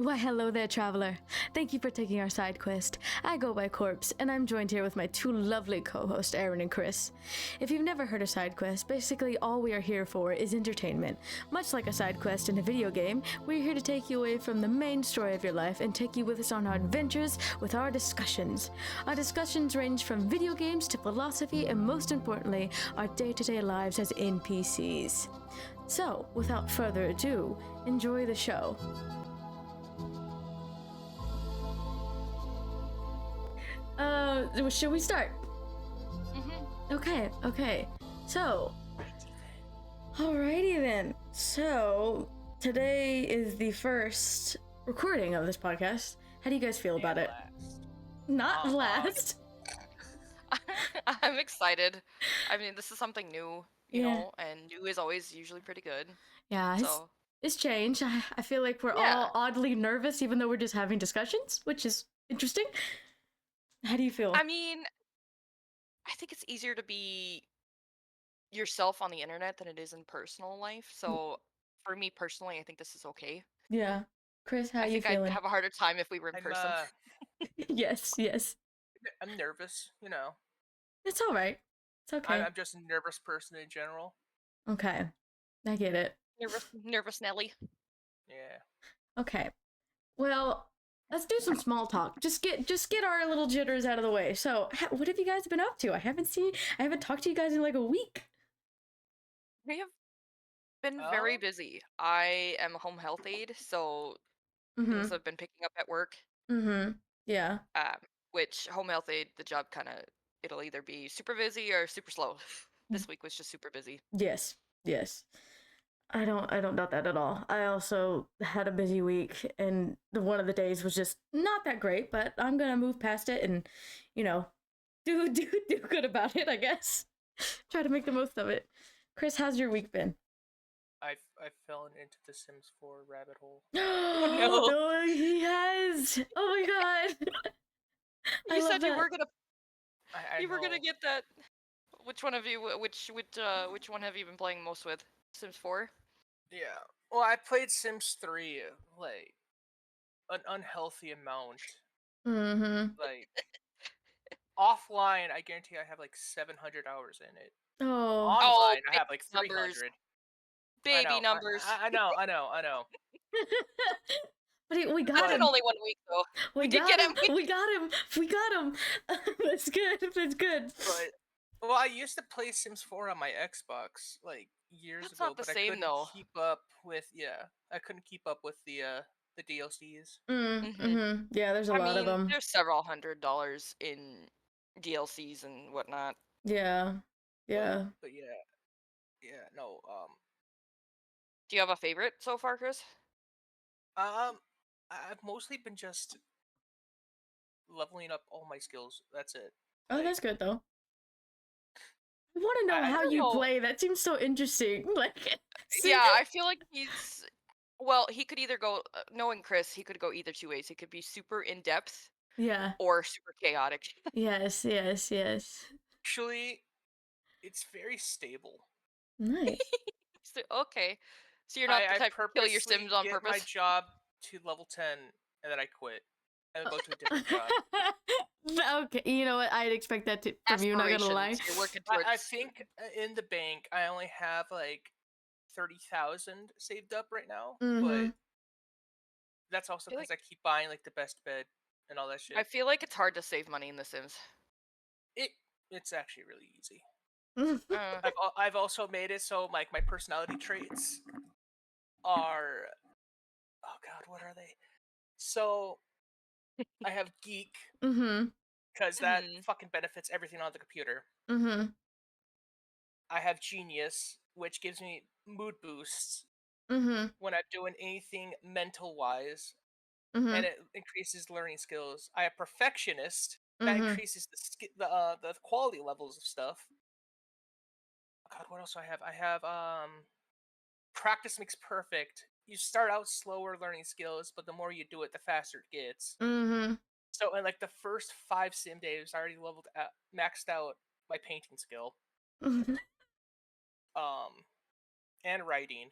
Why, hello there, traveler. Thank you for taking our side quest. I go by Corpse, and I'm joined here with my two lovely co-hosts, Erin and Chris. If you've never heard of side quest, basically all we are here for is entertainment. Much like a side quest in a video game, we're here to take you away from the main story of your life and take you with us on our adventures with our discussions. Our discussions range from video games to philosophy and, most importantly, our day-to-day lives as NPCs. So, without further ado, enjoy the show. Should we start? Okay. So, alrighty then. So, today is the first recording of this podcast. How do you guys feel about it? Not last. I'm excited. I mean, this is something new, you know, and new is always usually pretty good. Yeah, it's changed. I feel like we're all oddly nervous, even though we're just having discussions, which is interesting. How do you feel? I mean, I think it's easier to be yourself on the internet than it is in personal life. So, for me personally, I think this is okay. Yeah. Chris, how I are you think feeling? I'd have a harder time if we were in person. Yes. I'm nervous, you know. It's all right. It's okay. I'm just a nervous person in general. Okay. I get it. Nervous Nelly. Yeah. Okay. Well, let's do some small talk. Just get our little jitters out of the way. So, what have you guys been up to? I haven't talked to you guys in like a week. We have been very busy. I am a home health aide, so things have been picking up at work. Yeah. Which home health aide, the job it'll either be super busy or super slow. This week was just super busy. Yes. I don't doubt that at all. I also had a busy week, and one of the days was just not that great, but I'm gonna move past it and, you know, do good about it, I guess. Try to make the most of it. Chris, how's your week been? I've fallen into the Sims 4 rabbit hole. No, he has. Oh my god. You said you were gonna. You were gonna get that. Which one of you? Which one have you been playing most with? Sims 4. Yeah. Well, I played Sims 3 like an unhealthy amount. Like offline, I guarantee I have like 700 hours in it. Online, I have like 300. Baby numbers. I know. But we got him. Only 1 week though. We did get him. We got him. That's good. But well, I used to play Sims 4 on my Xbox like years ago, not the but same, I couldn't though. keep up with I couldn't keep up with the DLCs. Yeah, there's a lot of them. There's several $100 in DLCs and whatnot. Yeah. But no. Do you have a favorite so far, Chris? I've mostly been just leveling up all my skills. That's it. Oh, that's good though. I want to know how you play. That seems so interesting. Like, yeah, I feel like he could either go, knowing Chris, he could go either two ways. He could be super in depth, yeah, or super chaotic. Yes. Actually, it's very stable. Nice. Okay, so you're not the type to kill your Sims on purpose. My job to level 10, and then I quit and go to a different job. Okay, you know what? I'd expect that from you. Not gonna lie. You're working towards. I think in the bank, I only have like 30,000 saved up right now, but that's also because I keep buying like the best bed and all that shit. I feel like it's hard to save money in The Sims. It's actually really easy. I've also made it so like my personality traits are, oh god, what are they? So I have geek, because that fucking benefits everything on the computer. I have genius, which gives me mood boosts when I'm doing anything mental wise, and it increases learning skills. I have perfectionist, that increases the quality levels of stuff. God, what else do I have? I have practice makes perfect. You start out slower learning skills, but the more you do it, the faster it gets. So in like the first 5 sim days, I already maxed out my painting skill. And writing.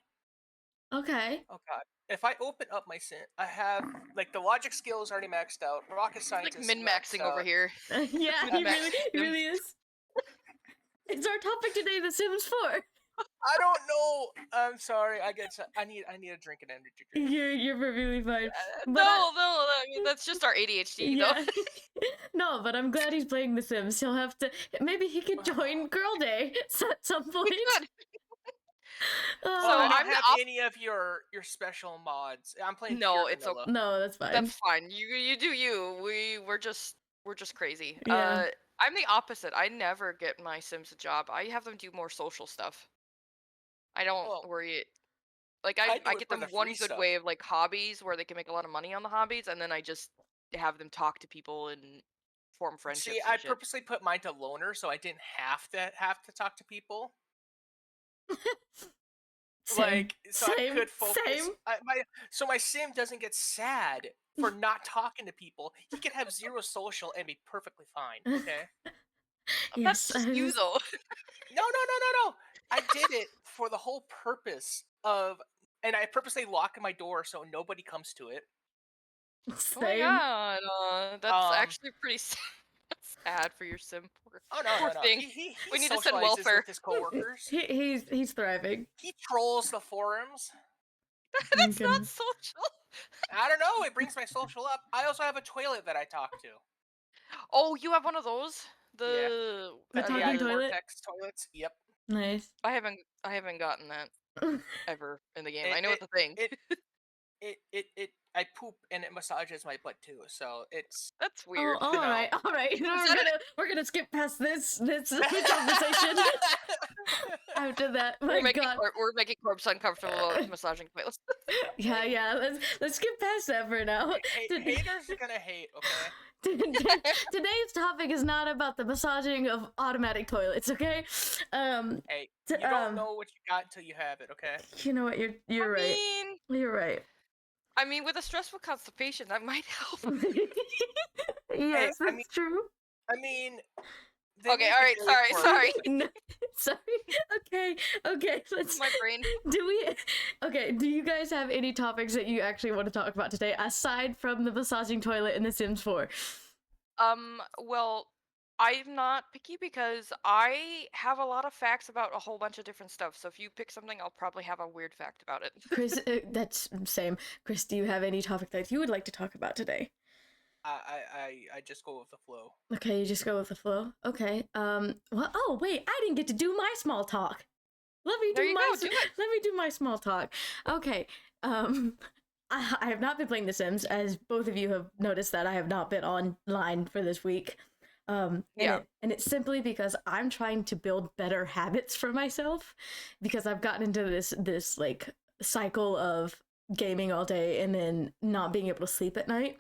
Okay. Oh god. If I open up my sim, I have like the logic skill is already maxed out. Rocket He's like scientist is maxed min-maxing over out. here. Yeah, he Min-max Sims. really is. It's our topic today, The Sims 4. I don't know. I'm sorry. I need a drink, an energy drink. You're perfectly fine. But No, I mean, that's just our ADHD, yeah. though. No, but I'm glad he's playing The Sims. He'll have to. Maybe he could join Girl Day at some point. We could. Well, So I don't I'm the have any of your special mods. I'm playing No, pure it's vanilla. No, that's fine. That's fine. You do you. We're just crazy. Yeah. I'm the opposite. I never get my Sims a job. I have them do more social stuff. I don't Well, worry. Like I I do it get for them the one free good stuff. way of like hobbies where they can make a lot of money on the hobbies, and then I just have them talk to people and form friendships See, and I shit. purposely put mine to loner so I didn't have to talk to people. Same. I could focus. Same. My sim doesn't get sad for not talking to people. He can have zero social and be perfectly fine. Okay. Yes. That's just you though. No. I did it for the whole purpose of, and I purposely lock my door so nobody comes to it. Oh my Same. god, that's actually pretty sad for your sim. Oh no. Poor thing. He We need to send socializes welfare. with his coworkers. He's thriving. He trolls the forums. That's not social. I don't know. It brings my social up. I also have a toilet that I talk to. Oh, you have one of those? The talking toilet? Vortex toilets. Yep. Nice. I haven't gotten that ever in the game. I know it's a thing. I poop and it massages my butt too, so it's That's weird. Oh, all right. We're gonna skip past this conversation. After that, my God. We're making corpse uncomfortable with massaging toilets. Yeah. Let's skip past that for now. Haters are gonna hate, okay? Today's topic is not about the massaging of automatic toilets, okay? Hey, you don't know what you got until you have it, okay? You know what? You're right. You're right. I mean, with a stressful constipation, that might help. Yes, that's true. I mean, okay, all right, sorry. No, sorry. Okay. Let's. My brain. Do you guys have any topics that you actually want to talk about today, aside from the massaging toilet in The Sims 4? Well, I'm not picky because I have a lot of facts about a whole bunch of different stuff. So if you pick something, I'll probably have a weird fact about it. Chris, that's same. Chris, do you have any topic that you would like to talk about today? I just go with the flow. Okay, you just go with the flow. Okay. Well, oh wait, I didn't get to do my small talk. Let me do my small talk. Okay. I have not been playing The Sims, as both of you have noticed that I have not been online for this week. And it's simply because I'm trying to build better habits for myself, because I've gotten into this like cycle of gaming all day and then not being able to sleep at night.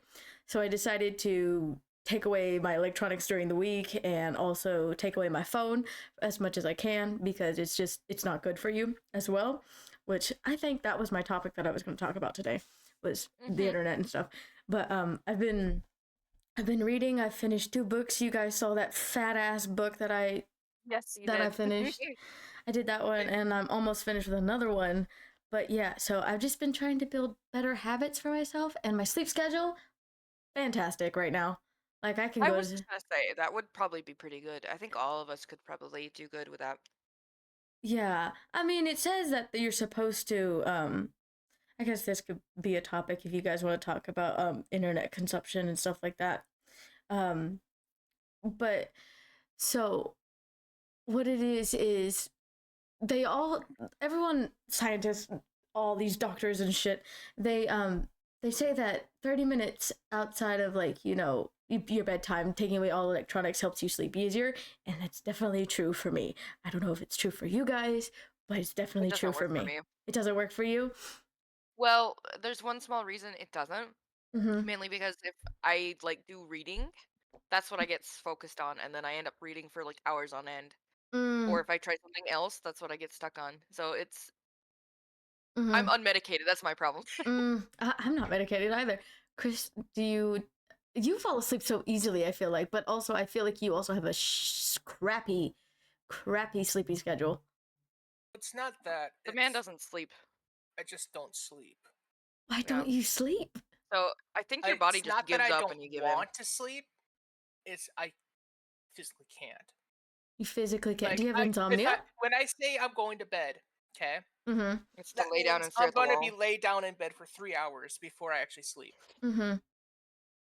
So I decided to take away my electronics during the week and also take away my phone as much as I can, because it's not good for you as well, which I think that was my topic that I was going to talk about today, was the internet and stuff. But I've been reading. I finished 2 books. You guys saw that fat ass book that I finished. I did that one, and I'm almost finished with another one. But yeah, so I've just been trying to build better habits for myself, and my sleep schedule, fantastic right now. Like I was just gonna say that would probably be pretty good. I think all of us could probably do good with that. Yeah, I mean, it says that you're supposed to. I guess this could be a topic if you guys want to talk about internet consumption and stuff like that. But so what it is everyone, scientists, all these doctors and shit, they say that 30 minutes outside of, like, you know, your bedtime, taking away all electronics helps you sleep easier, and that's definitely true for me. I don't know if it's true for you guys, but it's definitely true for me. It doesn't work for you? Well, there's one small reason it doesn't. Mainly because if I like do reading, that's what I get focused on, and then I end up reading for like hours on end. Or if I try something else, that's what I get stuck on. So it's I'm unmedicated. That's my problem. I'm not medicated either. Chris, you fall asleep so easily, I feel like, but also I feel like you also have a crappy sleeping schedule. It's not that. The man doesn't sleep. I just don't sleep. Why don't you sleep? So I think your body It's just not that gives I up don't and you give in. want to sleep. It's I physically can't. You physically can't. Like, Do you have insomnia? when I say I'm going to bed, okay, Mm-hmm. It's to that lay down means and stare I'm at the going to wall. be laid down in bed for 3 hours before I actually sleep. Mm-hmm.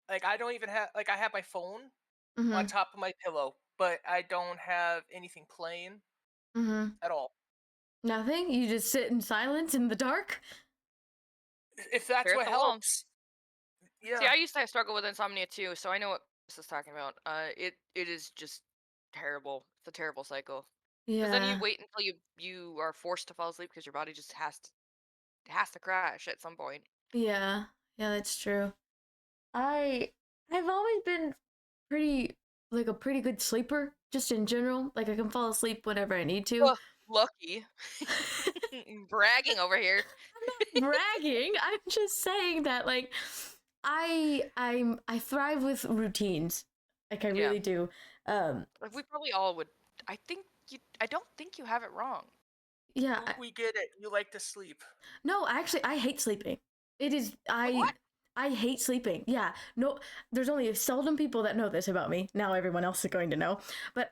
Like, I don't even have, like, I have my phone on Mm-hmm. top of my pillow, but I don't have anything playing at all. Nothing? You just sit in silence in the dark? If that's Stare at what the wall. helps. Yeah. See, I used to struggle with insomnia too, so I know what this is talking about. It is just terrible. It's a terrible cycle. Because then you Yeah. wait until you are forced to fall asleep because your body just has to crash at some point. Yeah. Yeah, that's true. I've always been pretty like a pretty good sleeper, just in general. Like I can fall asleep whenever I need to. Ugh, lucky. Bragging over here. I'm not bragging. I'm just saying that like I thrive with routines. Like I really do. Like we probably all would. I don't think you have it wrong. Yeah. We get it. You like to sleep. No, actually I hate sleeping. It is What? I hate sleeping. Yeah. No, there's only seldom people that know this about me. Now everyone else is going to know. But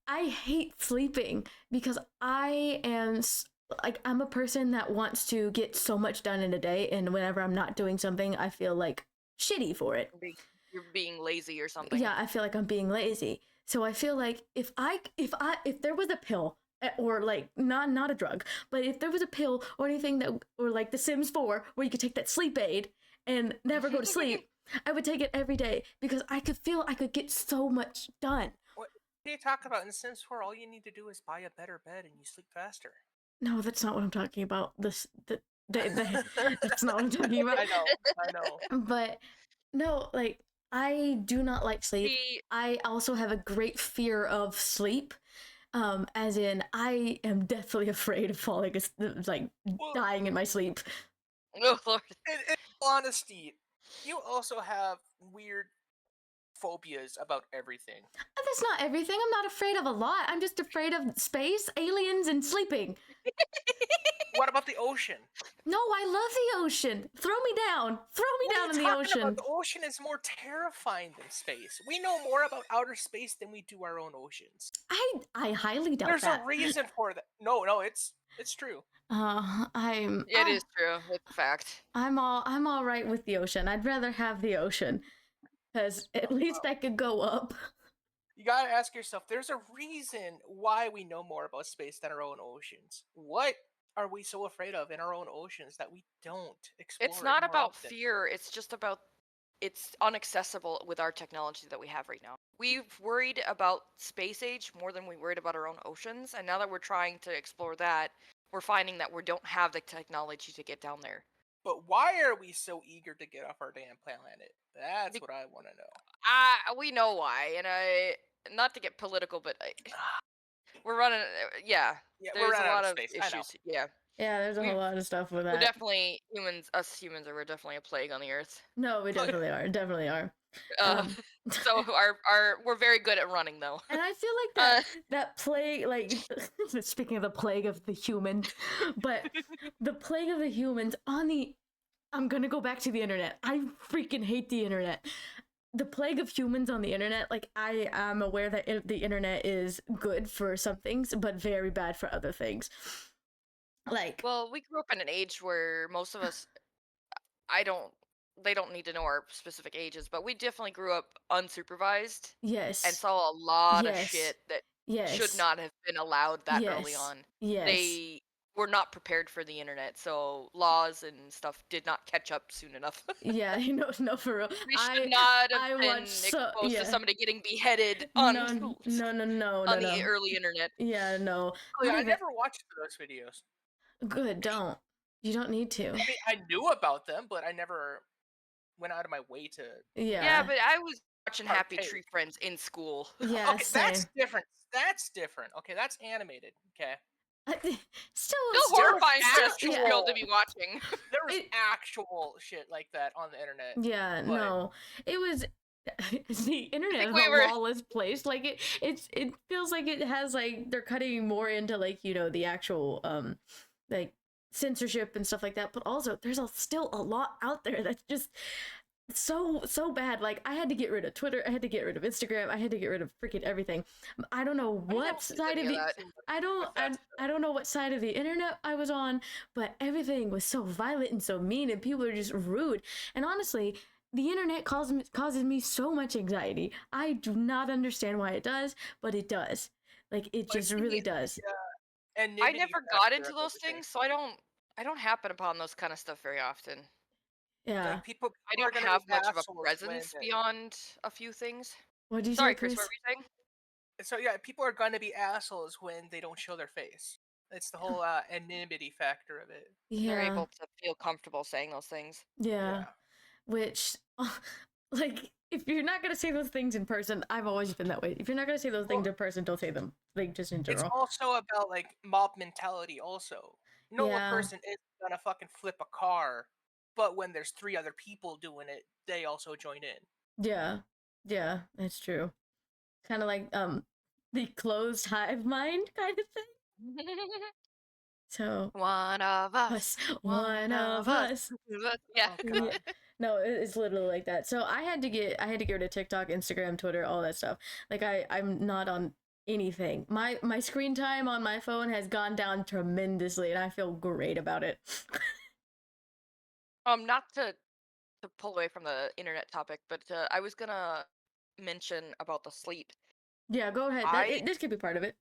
I hate sleeping because I am like I'm a person that wants to get so much done in a day, and whenever I'm not doing something, I feel like shitty for it. You're being lazy or something. Yeah, I feel like I'm being lazy. So I feel like if there was a pill or like not a drug, but if there was a pill or anything that or like The Sims 4 where you could take that sleep aid and never go to sleep, I would take it every day because I could feel I could get so much done. What are you talking about? In Sims 4, all you need to do is buy a better bed and you sleep faster. No, that's not what I'm talking about. That's not what I'm talking about. I know. But no, like I do not like sleep. See, I also have a great fear of sleep. As in, I am deathly afraid of falling, like dying in my sleep. oh Lord. In honesty, you also have weird phobias about everything. That's not everything. I'm not afraid of a lot. I'm just afraid of space, aliens, and sleeping. What about the ocean? No, I love the ocean. Throw me down. Throw me down in the ocean. About? The ocean is more terrifying than space. We know more about outer space than we do our own oceans. I highly doubt There's that. a reason for that. No, it's true. It is true. It's a fact. I'm all right with the ocean. I'd rather have the ocean, because at least I could go up. You gotta ask yourself. There's a reason why we know more about space than our own oceans. What are we so afraid of in our own oceans that we don't explore? It's not about fear. It's just about it's unaccessible with our technology that we have right now. We've worried about space age more than we worried about our own oceans, and now that we're trying to explore that, we're finding that we don't have the technology to get down there. But why are we so eager to get off our damn planet? That's what I want to know. We know why, and not to get political, but we're running. Yeah, we're there's a lot of space. issues. Yeah, there's a whole lot of stuff with that. We're definitely humans. Us humans we're definitely a plague on the earth. No, we definitely are. Definitely are. So we're very good at running though. And I feel like that plague, like speaking of the plague of the humans, but the plague of the humans I'm gonna go back to the internet. I freaking hate the internet. The plague of humans on the internet, like I am aware that the internet is good for some things, but very bad for other things. Like, well, we grew up in an age where most of us, they don't need to know our specific ages, but we definitely grew up unsupervised. Yes. And saw a lot of shit that should not have been allowed that early on. Yes. They were not prepared for the internet, so laws and stuff did not catch up soon enough. Yeah, no, for real. We should not have been exposed to somebody getting beheaded on no, the early internet. Yeah, no. Oh, yeah, I never watched those videos. Good, don't. You don't need to. I mean, I knew about them, but I never went out of my way to. Yeah, but I was watching Happy Tree Friends in school. Yeah, okay, that's different. That's different. Okay, that's animated. Okay. Still horrifying show to be watching. There was actual shit like that on the internet. Yeah, no, it was. The internet is a lawless place. Like it feels like it has like they're cutting more into like the actual like censorship and stuff like that, but also there's still a lot out there that's just so bad. Like, I had to get rid of Twitter, I had to get rid of Instagram, I had to get rid of freaking everything. I don't know what side of the I don't know what side of the internet I was on, but everything was so violent and so mean, and people are just rude. And honestly, the internet causes me so much anxiety. I do not understand why it does, but it does. Like, it just really does. I never got into those things, so I don't happen upon those kind of stuff very often. Yeah. Like, people I don't have much of a presence beyond a few things. What did you Sorry, say, Chris, what were you saying? So yeah, people are gonna be assholes when they don't show their face. It's the whole anonymity factor of it. Yeah. They're able to feel comfortable saying those things. Yeah. Which, like, if you're not gonna say those things in person, I've always been that way. If you're not gonna say those things in person, don't say them. Like, just in general. It's also about, like, mob mentality also. No one person is gonna fucking flip a car, but when there's 3 other people doing it, they also join in. Yeah. Yeah, that's true. Kind of like, the closed hive mind kind of thing. So one of us. Yeah. Oh, no, it's literally like that. So I had to get rid of TikTok, Instagram, Twitter, all that stuff. Like, I'm not on anything. My screen time on my phone has gone down tremendously, and I feel great about it. Not to pull away from the internet topic, but I was gonna mention about the sleep. Yeah, go ahead. This could be part of it.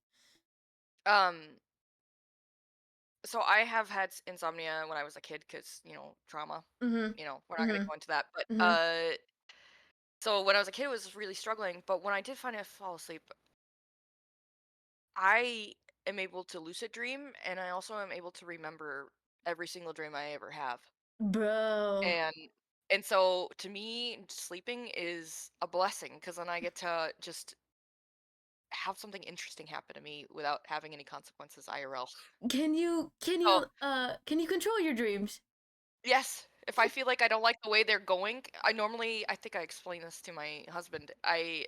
So I have had insomnia when I was a kid because, trauma. Mm-hmm. We're not gonna go into that. But so when I was a kid, I was really struggling. But when I did finally fall asleep, I am able to lucid dream, and I also am able to remember every single dream I ever have. Bro. And so to me, sleeping is a blessing because then I get to just have something interesting happen to me without having any consequences IRL. Can you control your dreams? Yes. If I feel like I don't like the way they're going, I think I explained this to my husband. I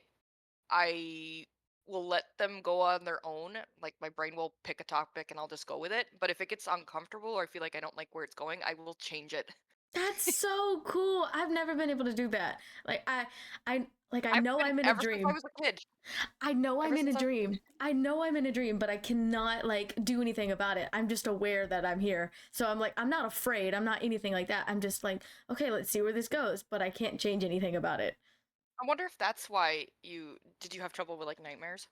will let them go on their own. Like, my brain will pick a topic and I'll just go with it. But if it gets uncomfortable or I feel like I don't like where it's going, I will change it. That's so cool. I've never been able to do that. Like, I know I'm in a dream. Since I was a kid. I know I'm in a dream. I know I'm in a dream, but I cannot, like, do anything about it. I'm just aware that I'm here. So I'm like, I'm not afraid. I'm not anything like that. I'm just like, okay, let's see where this goes, but I can't change anything about it. I wonder if that's why did you have trouble with, like, nightmares?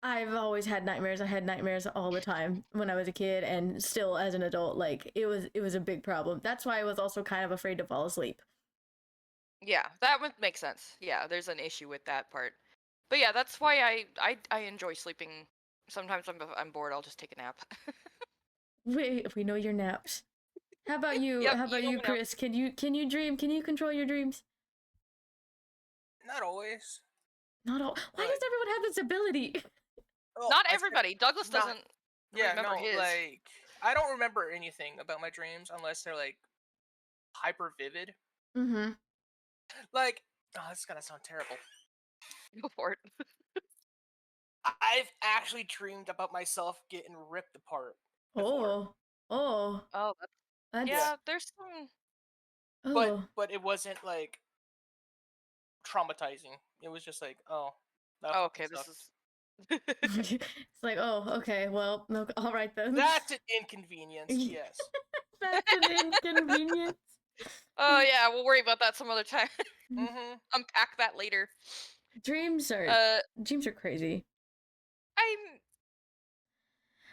I've always had nightmares. I had nightmares all the time when I was a kid, and still as an adult. Like, it was a big problem. That's why I was also kind of afraid to fall asleep. Yeah, that would make sense. Yeah, there's an issue with that part. But yeah, that's why I enjoy sleeping. Sometimes when I'm bored, I'll just take a nap. We know your naps. How about you? Yep, How about you, Chris? Can you dream? Can you control your dreams? Not always. Not all. Why does everyone have this ability? Well, Not everybody. Douglas doesn't remember his. Like, I don't remember anything about my dreams unless they're, like, hyper vivid. Mm-hmm. Like, this is gonna sound terrible. Go for it. I've actually dreamed about myself getting ripped apart before. Oh, that's yeah. There's some. But it wasn't, like, traumatizing. It was just like, okay, this is. It's like, okay, well, no, all right then. That's an inconvenience. Yes. That's an inconvenience. Oh yeah, we'll worry about that some other time. Mm-hmm. Unpack that later. Dreams are crazy.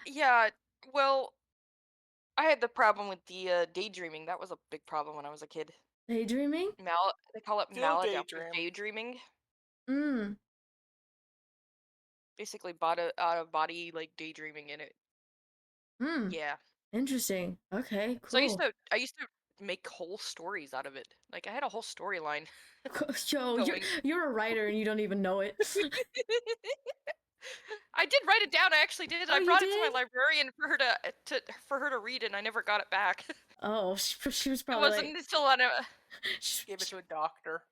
Yeah, well, I had the problem with the daydreaming. That was a big problem when I was a kid. Daydreaming? They call it maladaptive daydreaming. Basically, out of body, like, daydreaming in it. Yeah. Interesting. Okay, cool. So I used to make whole stories out of it. Like, I had a whole storyline. Yo, you're a writer and you don't even know it. I did write it down. I actually did. I brought it to my librarian for her to read, and I never got it back. Oh, she was probably. It wasn't still on a. Gave it to a doctor.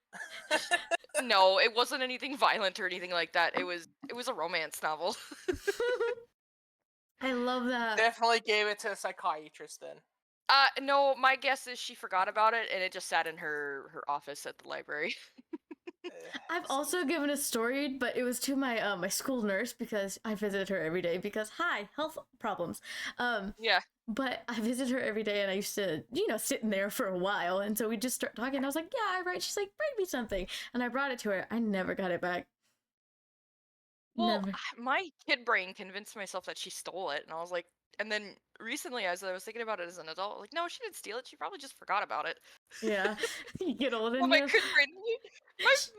No, it wasn't anything violent or anything like that. It was a romance novel. I love that. Definitely gave it to a psychiatrist then. No, my guess is she forgot about it and it just sat in her office at the library. I've also given a story, but it was to my my school nurse because I visited her every day because health problems. Yeah. But I visited her every day and I used to, sit in there for a while. And so we just start talking. And I was like, yeah, I write. She's like, bring me something. And I brought it to her. I never got it back. Well, Never. my kid brain convinced myself that she stole it, and I was like, and then recently, as I was thinking about it as an adult, like, no, she didn't steal it. She probably just forgot about it. Yeah, you get old Well, and my you. kid brain,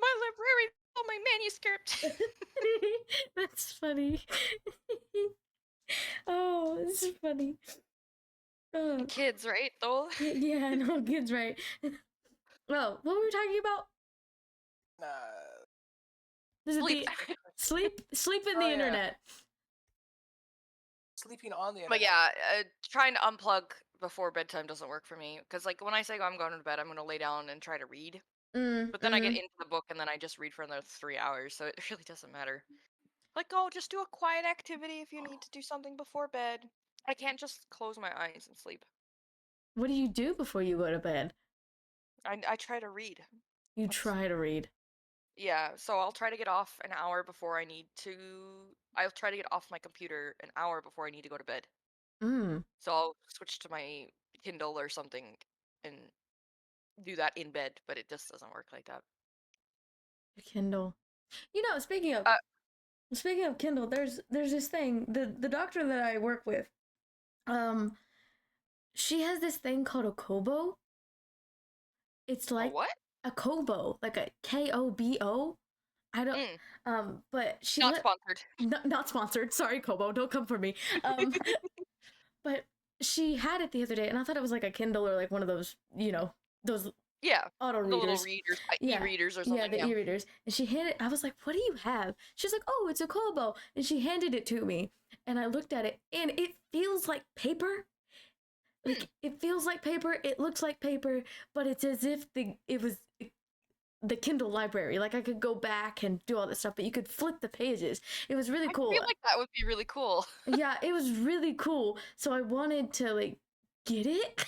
my librarian stole my manuscript. That's funny. Oh, it's funny. Oh. Kids, right? Though. Yeah, no, kids, right. Well, what were we talking about? Sleep. Sleep in the internet. Sleeping on the internet. But yeah, trying to unplug before bedtime doesn't work for me because, like, when I say I'm going to bed, I'm going to lay down and try to read. But then I get into the book and then I just read for another 3 hours, so it really doesn't matter. Like, oh, just do a quiet activity if you need to do something before bed. I can't just close my eyes and sleep. What do you do before you go to bed? I try to read. You try to read. Yeah, so I'll try to get off an hour before I need to. I'll try to get off my computer an hour before I need to go to bed. So I'll switch to my Kindle or something and do that in bed, but it just doesn't work like that. Your Kindle. Speaking of Kindle, there's this thing. The doctor that I work with, she has this thing called a Kobo. It's like what? a Kobo, like a Kobo. I don't. But she not sponsored. Not sponsored. Sorry, Kobo. Don't come for me. But she had it the other day, and I thought it was like a Kindle or like one of those, those auto readers, little readers, e-readers or something. Yeah, the e-readers. And she handed. I was like, "What do you have?" She's like, "Oh, it's a Kobo," and she handed it to me, and I looked at it, and it feels like paper. Like it feels like paper. It looks like paper, but it's as if it was the Kindle library. Like I could go back and do all this stuff, but you could flip the pages. It was really cool. I feel like that would be really cool. Yeah, it was really cool. So I wanted to like get it.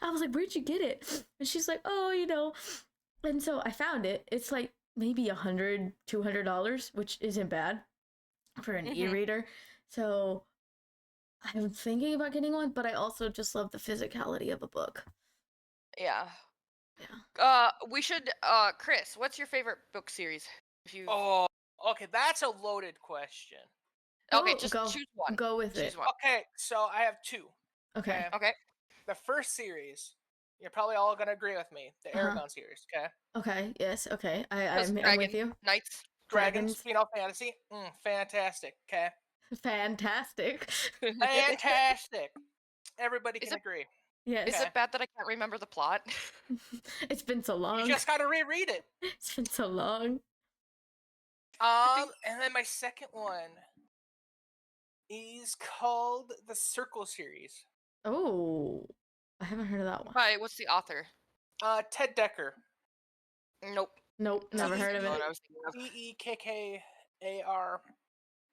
I was like, "Where'd you get it?" And she's like, "Oh, And so I found it. It's like maybe $100, $200, which isn't bad for an e-reader. So I'm thinking about getting one, but I also just love the physicality of a book. Yeah. We should. Chris, what's your favorite book series? Oh, okay, that's a loaded question. Okay, just choose one. Go with it. One. Okay, so I have two. Okay. The first series, you're probably all gonna agree with me. The Eragon series. Okay. Okay. Yes. Okay. I'm with you. Knights. Dragons. Final Fantasy. Fantastic. Okay. Fantastic. Fantastic. Everybody can agree. Yes. Is it bad that I can't remember the plot? It's been so long. You just gotta reread it. It's been so long. And then my second one is called the Circle series. Oh, I haven't heard of that one. Hi, what's the author? Ted Dekker. Nope, never heard of it. Dekkar. AR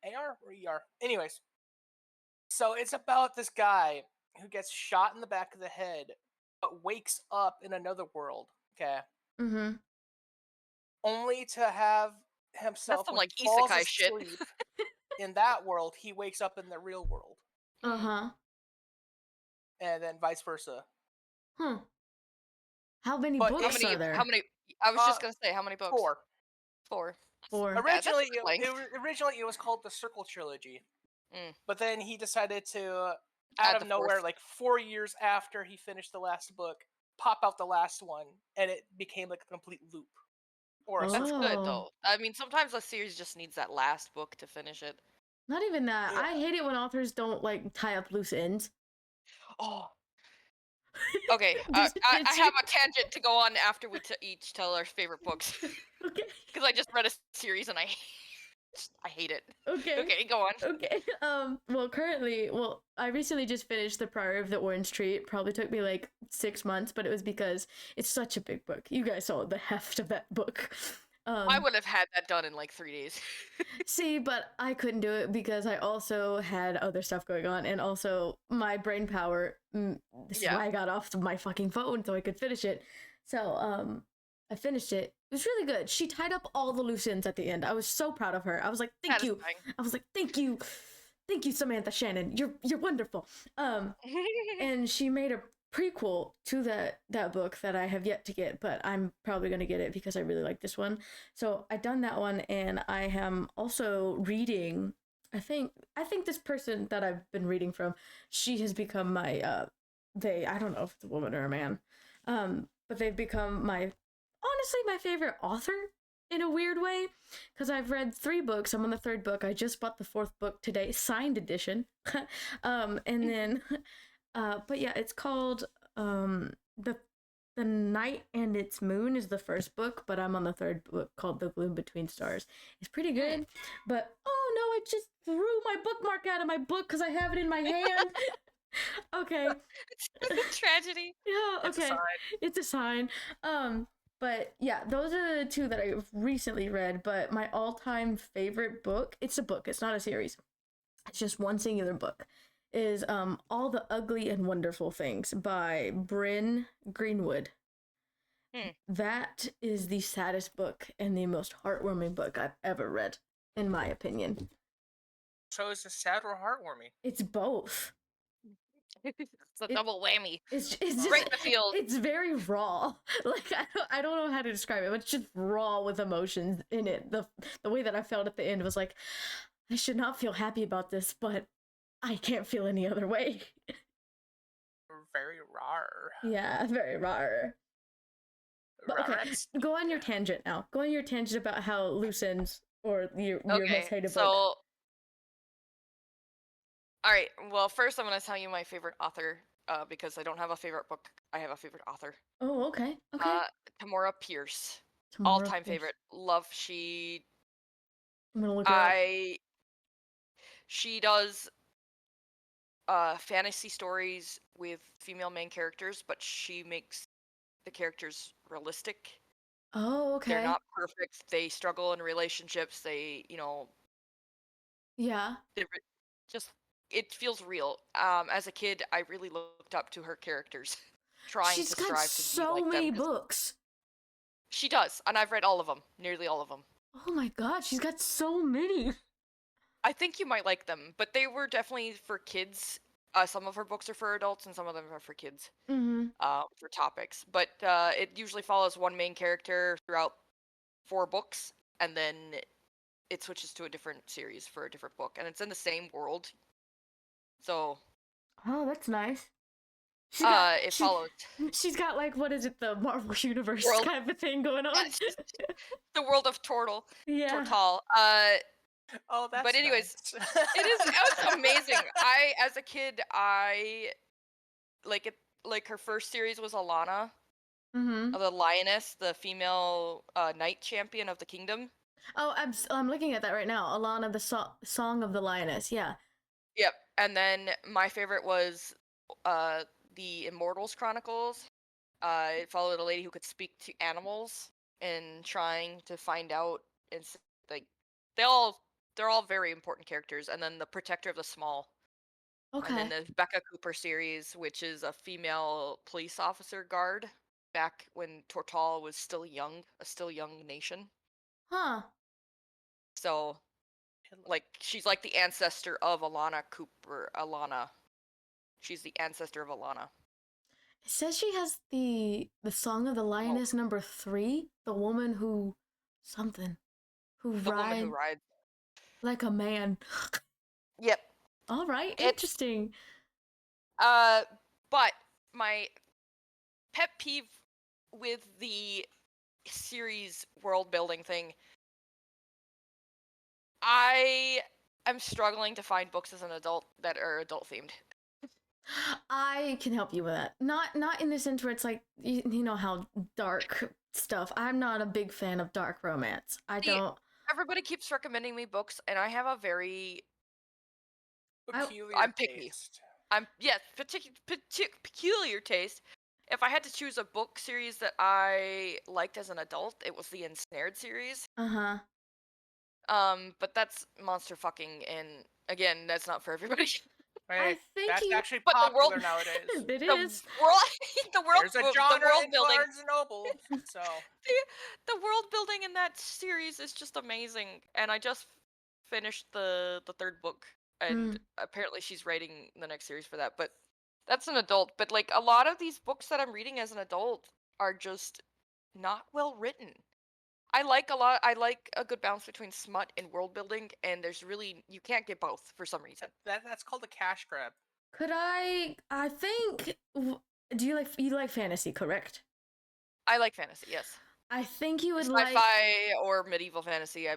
or ER? Anyways, so it's about this guy who gets shot in the back of the head, but wakes up in another world. Okay. Only to have himself. That's some like isekai shit. In that world, he wakes up in the real world. And then vice versa. How many books are there? How many? I was just gonna say, how many books? 4. 4. Originally, it was called the Circle Trilogy, but then he decided to, out of nowhere, like 4 years after he finished the last book, pop out the last one, and it became like a complete loop. That's good though. I mean, sometimes a series just needs that last book to finish it. Not even that. I hate it when authors don't like tie up loose ends. Oh. Okay, I have a tangent to go on after we each tell our favorite books. Okay. Because I just read a series and I hate it. Okay. Okay, go on. Okay. I recently just finished The Priory of the Orange Tree. It probably took me like 6 months, but it was because it's such a big book. You guys saw the heft of that book. I would have had that done in like 3 days. See, but I couldn't do it because I also had other stuff going on, and also my brain power. This is why I got off my fucking phone so I could finish it. So, I finished it. It was really good. She tied up all the loose ends at the end. I was so proud of her. I was like, thank you. I was like, thank you, Samantha Shannon. You're wonderful. And she made a prequel to that book that I have yet to get, but I'm probably going to get it because I really like this one. So I done that one, and I am also reading. I think this person that I've been reading from, she has become my I don't know if it's a woman or a man, but they've become my favorite author in a weird way, because I've read 3 books. I'm on the 3rd book. I just bought the 4th book today, signed edition. And then but yeah, it's called the Night and Its Moon is the 1st book, but I'm on the 3rd book called The Gloom Between Stars. It's pretty good, but oh no, I just threw my bookmark out of my book because I have it in my hand. Okay. It's a tragedy. Yeah, okay. It's a sign. But yeah, those are the 2 that I've recently read, but my all-time favorite book, it's a book, it's not a series. It's just one singular book, is All the Ugly and Wonderful Things by Bryn Greenwood. That is the saddest book and the most heartwarming book I've ever read, in my opinion. So is it sad or heartwarming? It's both. It's a double whammy. It's just right in the field. It's very raw. Like I don't know how to describe it, but it's just raw with emotions in it. The way that I felt at the end was like, I should not feel happy about this, but I can't feel any other way. Very rar. Yeah, very rar. But, okay, go on your tangent now. Go on your tangent about how loose ends or your most hated book. All right. Well, first I'm going to tell you my favorite author, because I don't have a favorite book. I have a favorite author. Oh, okay. Okay. Tamora Pierce. All-time favorite. Love. I'm gonna look it up. She does fantasy stories with female main characters, but she makes the characters realistic. Oh, okay. They're not perfect. They struggle in relationships. They, yeah. It feels real. As a kid, I really looked up to her characters, trying to strive to be like them. She's got so many books. She does, and I've read all of them, nearly all of them. Oh my god, she's got so many. I think you might like them, but they were definitely for kids. Some of her books are for adults, and some of them are for kids. For topics. But it usually follows one main character throughout 4 books, and then it switches to a different series for a different book, and it's in the same world. So. Oh, that's nice. It follows. She's got like, what is it, the Marvel Universe kind of a thing going on. The world of Tortle. Yeah. Tortal. Oh, that's But anyways, nice. It's amazing. As a kid, like it. Like her first series was Alana, the lioness, the female knight champion of the kingdom. Oh, I'm looking at that right now. Alana, the Song of the Lioness. Yeah. Yep. And then my favorite was the Immortals Chronicles. It followed a lady who could speak to animals and trying to find out, and like they're all very important characters. And then the Protector of the Small. Okay. And then the Becca Cooper series, which is a female police officer guard back when Tortal was still young, a still young nation. Huh. So, like, she's like the ancestor of Alana Cooper. She's the ancestor of Alana. It says she has the Song of the Lioness number 3, the woman who rides like a man. Yep. All right, interesting. But my pet peeve with the series world building thing, I am struggling to find books as an adult that are adult themed. I can help you with that. Not in the sense where it's like, you know how dark stuff. I'm not a big fan of dark romance. Everybody keeps recommending me books, and I have a very peculiar I'm picky. Taste. Peculiar taste, if I had to choose a book series that I liked as an adult, it was the Ensnared series. Uh-huh. But that's monster fucking, and again, that's not for everybody. I think that's actually But the world, popular nowadays. it the is. world, There's a genre the world in building, Barnes and Noble, so the world building in that series is just amazing. And I just finished the third book, and apparently she's writing the next series for that. But that's an adult. But like a lot of these books that I'm reading as an adult are just not well written. I like a good balance between smut and world building, and you can't get both for some reason. that's called a cash grab. I think, do you like fantasy, correct? I like fantasy, yes. I think you would Sci-fi or medieval fantasy.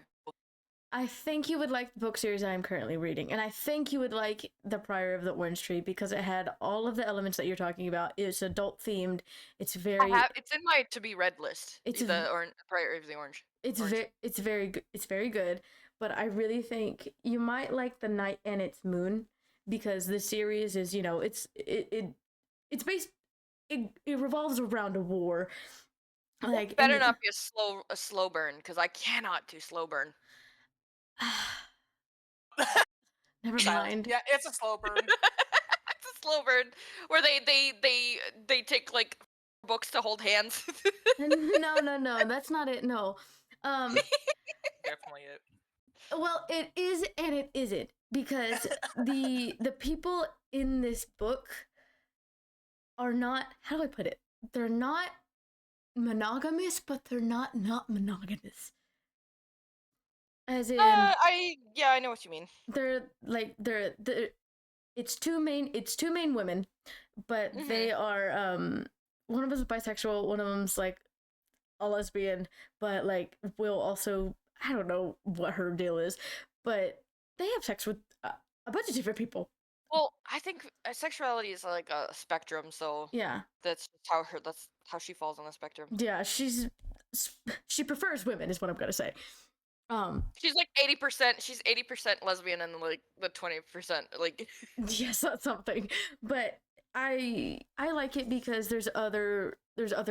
I think you would like the book series I'm currently reading, and I think you would like The Prior of the Orange Tree because it had all of the elements that you're talking about. It's adult themed. It's very. It's in my to be read list. It's Prior of the Orange. It's very good. But I really think you might like The Night and Its Moon because the series is it's based it revolves around a war. Like better not be a slow burn because I cannot do slow burn. Never mind. Yeah, it's a slow burn. It's a slow burn where they take like books to hold hands. No, that's not it. No. Definitely it. Well, it is and it isn't because the people in this book are not, how do I put it? They're not monogamous, but they're not monogamous. As in I know what you mean. They're it's two main women, but they are one of them is bisexual, one of them's like a lesbian, but like will also, I don't know what her deal is, but they have sex with a bunch of different people. Well, I think sexuality is like a spectrum, so yeah, that's how she falls on the spectrum. Yeah, she prefers women, is what I'm gonna say. She's like 80%. She's 80% lesbian, and like the 20% like. Yes, that's something. But I like it because there's other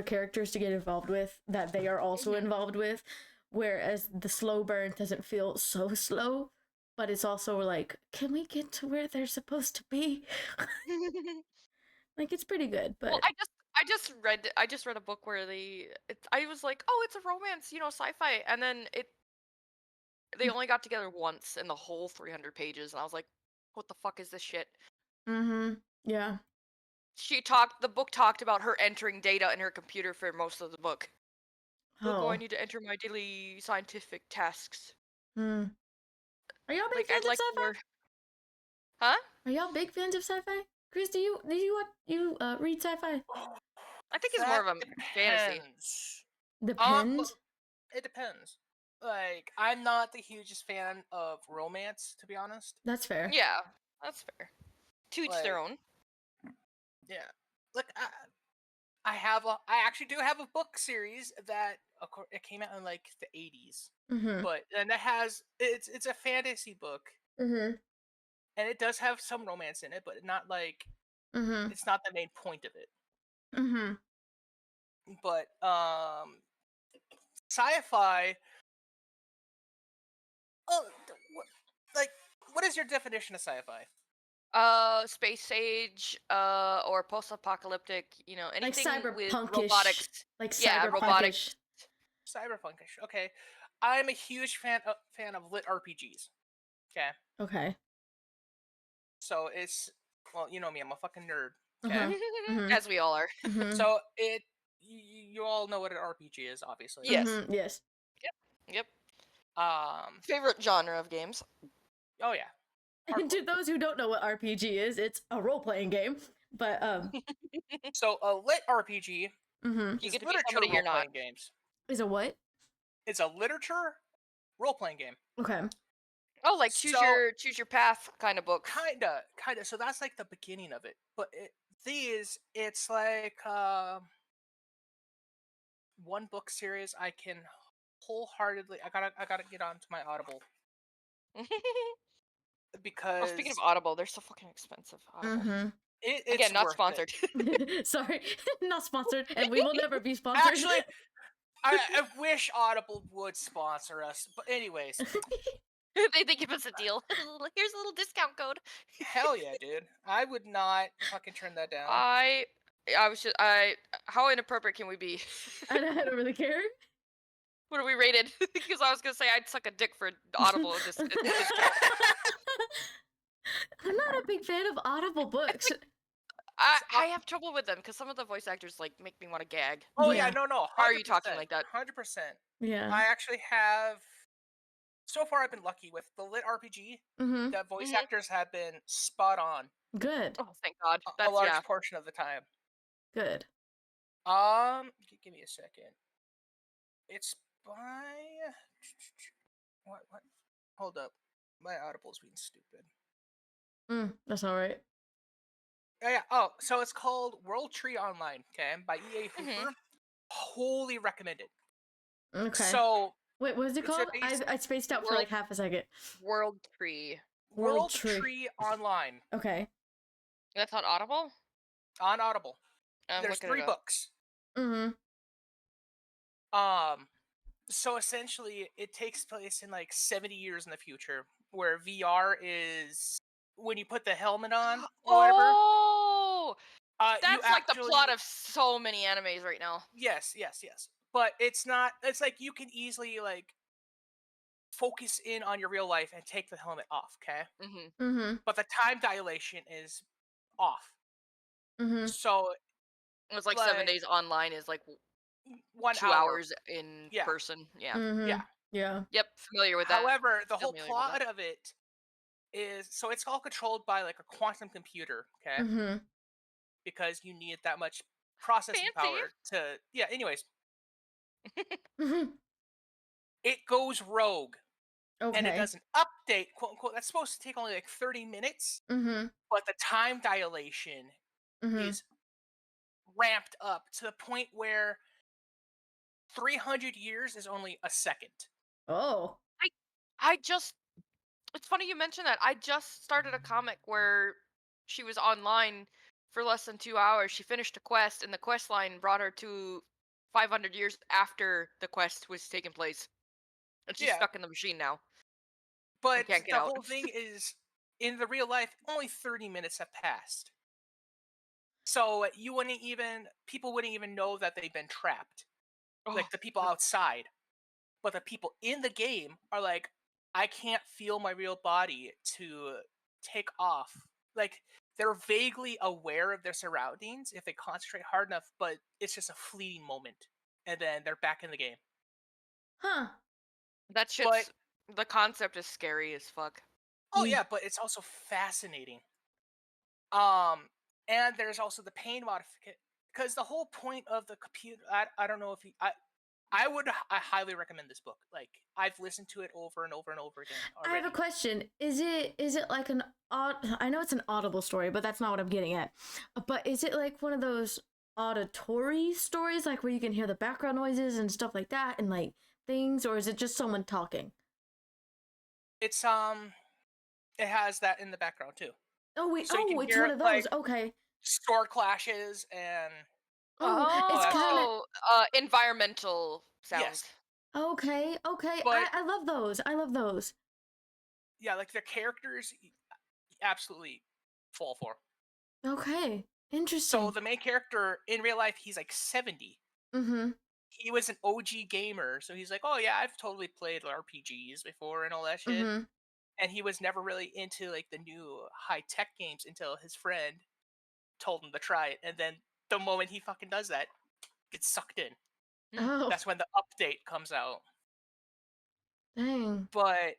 characters to get involved with that they are also involved with, whereas the slow burn doesn't feel so slow, but it's also like, can we get to where they're supposed to be? Like, it's pretty good. But well, I just read a book where I was like, oh, it's a romance, sci-fi, and then they only got together once in the whole 300 pages, and I was like, what the fuck is this shit? Yeah. The book talked about her entering data in her computer for most of the book. Oh, I need to enter my daily scientific tasks. Are y'all big fans of sci-fi? Huh? Are y'all big fans of sci-fi? Chris, do you read sci-fi? I think it's more of a fantasy. Depends. It depends. Like, I'm not the hugest fan of romance, to be honest. That's fair. Yeah, that's fair. To each their own. Yeah. Look, I actually do have a book series that it came out in like the 80s. And it's a fantasy book. And it does have some romance in it, but not like it's not the main point of it. But sci-fi. Oh, what is your definition of sci-fi? Space age, or post-apocalyptic, anything like with robotics. Like robotics. Cyberpunkish. Okay. I'm a huge fan of lit RPGs. Okay. So it's, well, you know me, I'm a fucking nerd. Okay. As we all are. So you all know what an RPG is, obviously. Yes. Yes. Yep. Favorite genre of games? Oh yeah. And to those who don't know what RPG is, it's a role-playing game. But so a lit RPG you get to be somebody you're not. Games. Is a what? It's a literature role-playing game. Okay. Oh, like choose your path kind of book. Kinda. So that's like the beginning of it. But it's like one book series I can wholeheartedly. I gotta get onto my Audible. Because speaking of Audible, they're so fucking expensive. Audible. It's Again, not worth sponsored. Sorry, not sponsored, and we will never be sponsored. Actually, I wish Audible would sponsor us. But anyways, they give us a deal. Here's a little discount code. hell yeah, dude. I would not fucking turn that down. I was just how inappropriate can we be? I don't really care. What are we rated? Because I was gonna say I'd suck a dick for Audible discount. I'm not a big fan of Audible books. I have trouble with them because some of the voice actors like make me want to gag. Oh yeah, no, 100%, Why are you talking like that? 100%. Yeah. I actually have. So far, I've been lucky with the lit RPG. The voice actors have been spot on. Good. Oh, thank God. A large portion of the time. Good. Give me a second. It's by what? Hold up, my Audible's being stupid. That's all right. Yeah. Oh, so it's called World Tree Online. Okay, by E.A. Hooper. Wholly recommended. Okay. So wait, what is it called? I spaced out for like half a second. World Tree. World Tree Online. Okay. That's on Audible? On Audible. There's 3 books. So essentially, it takes place in like 70 years in the future, where VR is when you put the helmet on or whatever. Oh, that's like the plot of so many animes right now. Yes. But it's not. It's like you can easily like focus in on your real life and take the helmet off. Okay. But the time dilation is off. So it's like 7 days online is like 1 2 hours in person. Yeah. Yep, familiar with that. However, the whole plot of it is so it's all controlled by like a quantum computer, okay? Because you need that much processing power to anyways. It goes rogue. Okay. And it does an update, quote unquote. That's supposed to take only like 30 minutes. But the time dilation is ramped up to the point where 300 years is only a second. Oh. It's funny you mentioned that. I just started a comic where she was online for less than 2 hours. She finished a quest, and the quest line brought her to 500 years after the quest was taking place. And she's stuck in the machine now. But the whole thing is, in the real life, only 30 minutes have passed. So people wouldn't even know that they've been trapped. Like the people outside. But the people in the game are like, I can't feel my real body to take off. Like, they're vaguely aware of their surroundings if they concentrate hard enough, but it's just a fleeting moment. And then they're back in the game. Huh. That shit's... the concept is scary as fuck. Oh, yeah, but it's also fascinating. And there's also the pain modification. Because the whole point of the computer... I don't know if I highly recommend this book. Like, I've listened to it over and over and over again already. I have a question. Is it like an I know it's an audible story, but that's not what I'm getting at. But is it like one of those auditory stories, like where you can hear the background noises and stuff like that and like things, or is it just someone talking? It's it has that in the background too. Oh wait, so it's one of those. Like, okay. Store clashes and it's kind of environmental sounds. Yes. Okay. But, I love those. Yeah, like their characters, absolutely fall for. Okay, interesting. So the main character in real life, he's like 70. He was an OG gamer, so he's like, oh yeah, I've totally played RPGs before and all that shit. And he was never really into like the new high tech games until his friend told him to try it, and then the moment he fucking does that, gets sucked in. Oh. That's when the update comes out. Dang. But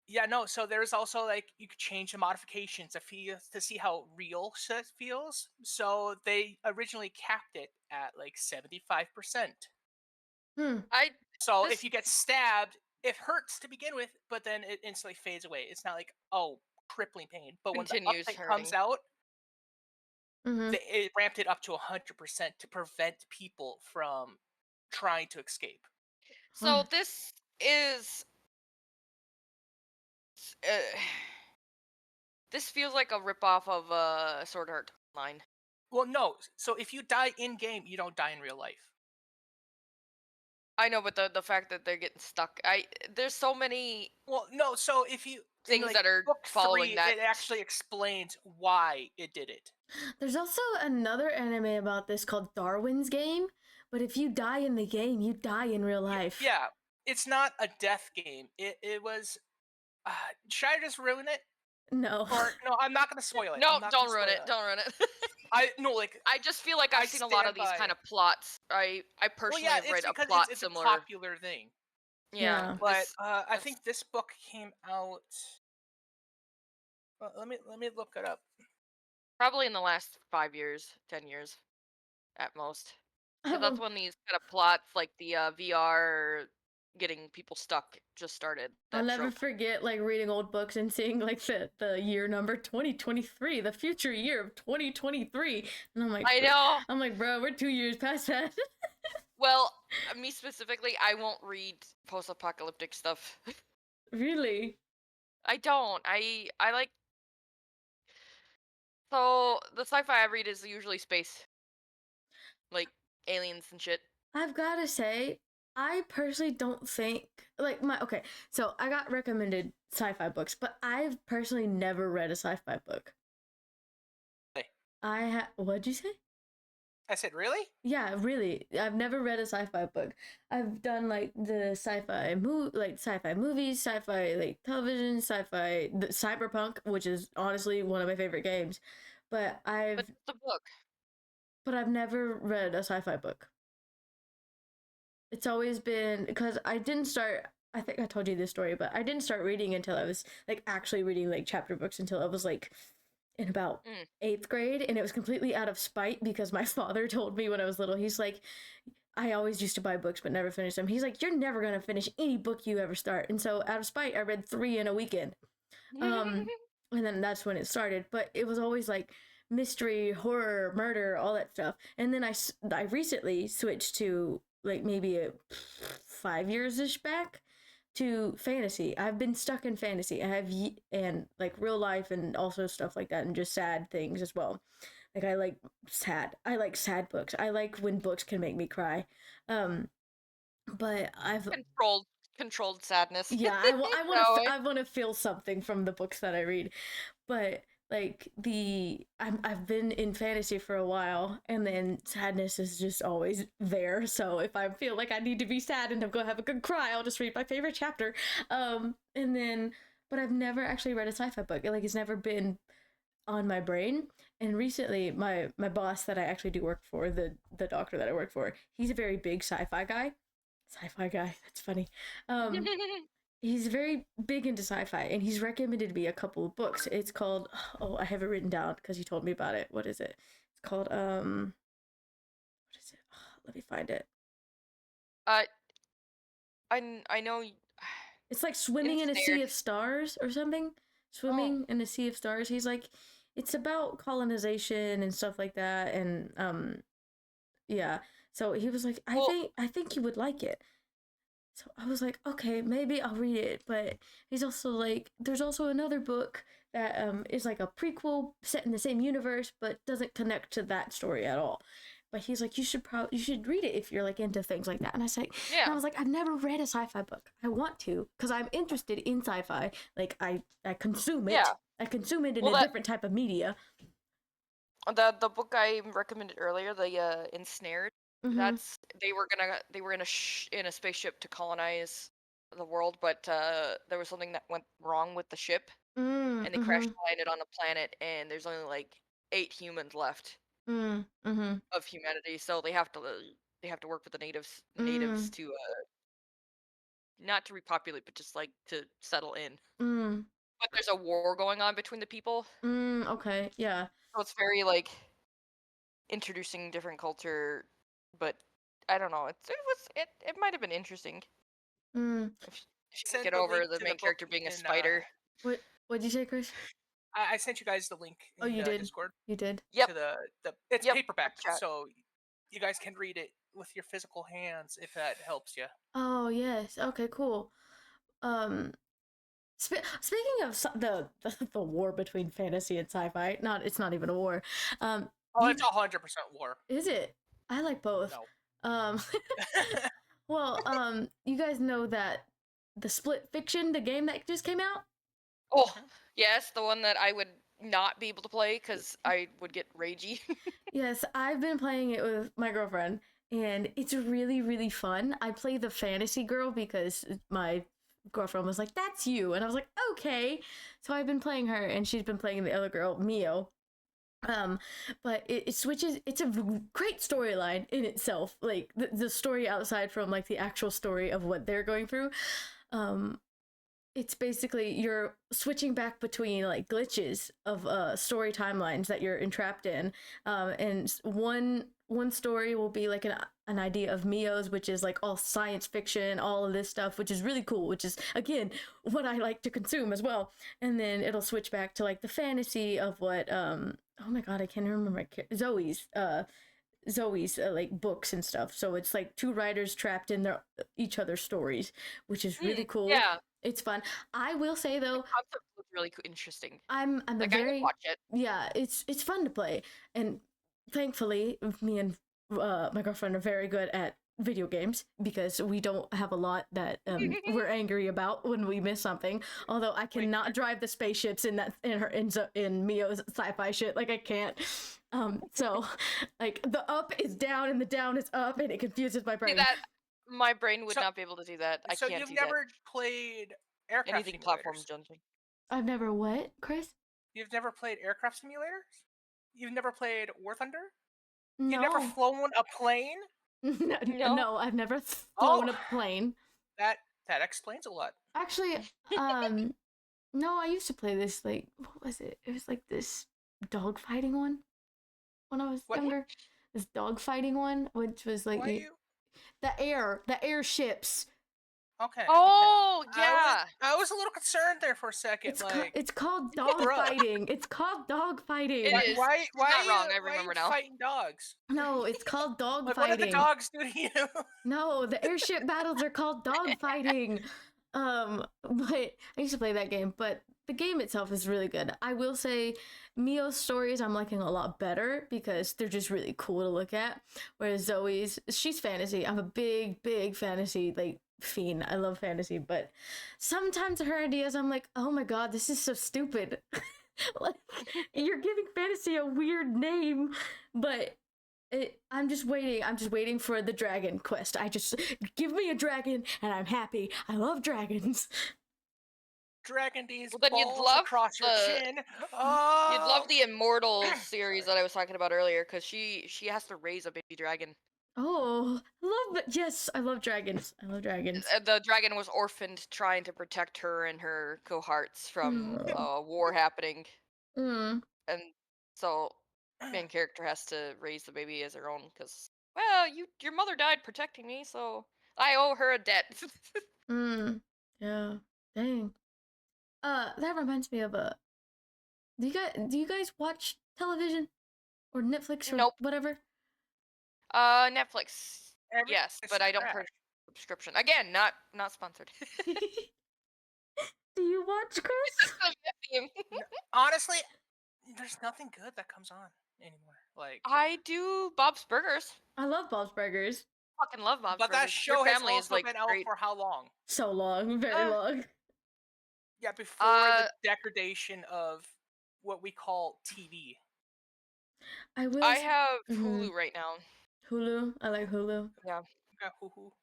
yeah, no. So there's also like you could change the modifications to see how real shit feels. So they originally capped it at like 75%. So if you get stabbed, it hurts to begin with, but then it instantly fades away. It's not like crippling pain. But when the update comes out, it ramped it up to 100% to prevent people from trying to escape. So this is This feels like a ripoff of Sword Art Online. Well, no. So if you die in game, you don't die in real life. I know, but the fact that they're getting stuck, there's so many. Well, no. So if you things that are book following 3, that. it actually explains why it did it. There's also another anime about this called Darwin's Game, but if you die in the game, you die in real life. Yeah, it's not a death game. It was. Should I just ruin it? No. Or no, I'm not gonna spoil it. No, don't ruin it. Don't ruin it. I just feel like I've seen a lot of these kind of plots. I personally have read a plot it's similar. a popular thing. Yeah, but I think this book came out. Let me look it up. Probably in the last 5 years, 10 years, at most. So that's when these kind of plots, like the VR getting people stuck, just started. I'll never forget like reading old books and seeing like the year number 2023, the future year of 2023, and I'm like, I know. I'm like, bro, we're 2 years past that. Well, me specifically, I won't read post-apocalyptic stuff. Really? I don't. I like. So the sci-fi I read is usually space, like aliens and shit. I've gotta say, I personally don't think like okay. So I got recommended sci-fi books, but I've personally never read a sci-fi book. What'd you say? I said, really? Yeah, really. I've never read a sci-fi book. I've done like the sci-fi movies, sci-fi like television, sci-fi cyberpunk, which is honestly one of my favorite games. But But the book. But I've never read a sci-fi book. It's always been because I didn't start. I think I told you this story, but I didn't start reading until I was like actually reading like chapter books until I was like in about 8th grade, and it was completely out of spite because my father told me when I was little. He's like, I always used to buy books but never finish them. He's like, you're never gonna finish any book you ever start. And so out of spite, I read 3 in a weekend. And then that's when it started. But it was always like mystery, horror, murder, all that stuff. And then I recently switched to like maybe 5 years-ish back to fantasy. I've been stuck in fantasy. And like real life and also stuff like that and just sad things as well. Like I like sad books. I like when books can make me cry. But I've controlled sadness. Yeah, I want to feel something from the books that I read. But like I've been in fantasy for a while, and then sadness is just always there. So if I feel like I need to be sad and I'm gonna have a good cry, I'll just read my favorite chapter. But I've never actually read a sci-fi book. Like it's never been on my brain. And recently, my boss that I actually do work for, the doctor that I work for, he's a very big sci-fi guy. That's funny. He's very big into sci-fi, and he's recommended me a couple of books. It's called, I have it written down because he told me about it. What is it? It's called what is it? Let me find it. I know. It's like swimming in a sea of stars or something. Swimming in a sea of stars. He's like, it's about colonization and stuff like that, and yeah. So he was like, I think you would like it. So I was like, okay, maybe I'll read it. But he's also like, there's also another book that is like a prequel set in the same universe, but doesn't connect to that story at all. But he's like, you should read it if you're like into things like that. And I was like, and I was like, I've never read a sci-fi book. I want to because I'm interested in sci-fi. Like I consume it. Yeah. I consume it in a different type of media. The book I recommended earlier, the Ensnared. That's they were in a spaceship to colonize the world, but there was something that went wrong with the ship, and they crash landed on a planet, and there's only like 8 humans left of humanity, so they have to work with the natives to not to repopulate, but just like to settle in. But there's a war going on between the people. Okay, yeah. So it's very like introducing different culture, but I don't know. It might have been interesting. If you get over the main character being a spider. What'd you say, Chris? I sent you guys the link in you did. Discord. You did? Yep. To it's paperback, so you guys can read it with your physical hands if that helps you. Oh yes. Okay. Cool. Speaking of the war between fantasy and sci-fi, it's not even a war. It's 100% war. Is it? I like both. No. Well, you guys know that the Split Fiction, the game that just came out? Oh, yes, the one that I would not be able to play because I would get ragey. Yes, I've been playing it with my girlfriend, and it's really, really fun. I play the fantasy girl because my girlfriend was like, "That's you," and I was like, "Okay." So I've been playing her, and she's been playing the other girl, Mio. But it switches. It's a great storyline in itself. Like the story outside from like the actual story of what they're going through. It's basically you're switching back between like glitches of story timelines that you're entrapped in, and one story will be like an idea of Mio's, which is like all science fiction, all of this stuff, which is really cool, which is again what I like to consume as well. And then it'll switch back to like the fantasy of what oh my god, I can't remember Zoe's like books and stuff. So it's like two writers trapped in their each other's stories, which is really cool. Yeah, it's fun. I will say though, the concept looks really interesting. I'm like, very I would watch it. Yeah, it's fun to play, and thankfully, me and my girlfriend are very good at video games because we don't have a lot that we're angry about when we miss something. Although I cannot drive the spaceships in Mio's sci-fi shit. Like I can't. So like the up is down and the down is up, and it confuses my brain. See that my brain would not be able to do that. I can't do that. So you've never played aircraft anything simulators? Platforms jumping. I've never what, Chris? You've never played aircraft simulators? You've never played War Thunder? No. You've never flown a plane? No, I've never flown a plane. That explains a lot. Actually, no, I used to play this, like, what was it? It was like this dogfighting one when I was younger. This dogfighting one, which was like the airships. Okay. Oh, yeah. I was a little concerned there for a second. It's called dogfighting. It's called dogfighting. It is. Why not wrong. I remember now. Fighting dogs? No, it's called dogfighting. What did the dogs do to you? No, the airship battles are called dogfighting. But I used to play that game, but the game itself is really good. I will say Mio's stories I'm liking a lot better because they're just really cool to look at. Whereas Zoe's, she's fantasy. I'm a big fantasy like fiend. I love fantasy, but sometimes her ideas I'm like, oh my god, this is so stupid. Like, you're giving fantasy a weird name, but I'm just waiting for the dragon quest. Give me a dragon and I'm happy. I love dragons. Dragon D's well, then balls you'd love across your chin. Oh! You'd love the Immortal series that I was talking about earlier because she has to raise a baby dragon. Oh, love it. Yes, I love dragons. I love dragons. The dragon was orphaned trying to protect her and her cohorts from a war happening. And so main character has to raise the baby as her own because, well, your mother died protecting me, so I owe her a debt. Yeah. Dang. That reminds me of do you guys watch television or Netflix or whatever? Netflix. Yes, but I don't purchase subscription. Again, not sponsored. Do you watch, Chris? Honestly, there's nothing good that comes on anymore. Like I do Bob's Burgers. I love Bob's Burgers. Fucking love Bob's Burgers. But that show has also been out for how long? So long, very long. Yeah, before the degradation of what we call TV. I have Hulu right now. Hulu? I like Hulu. Yeah. Got Hulu.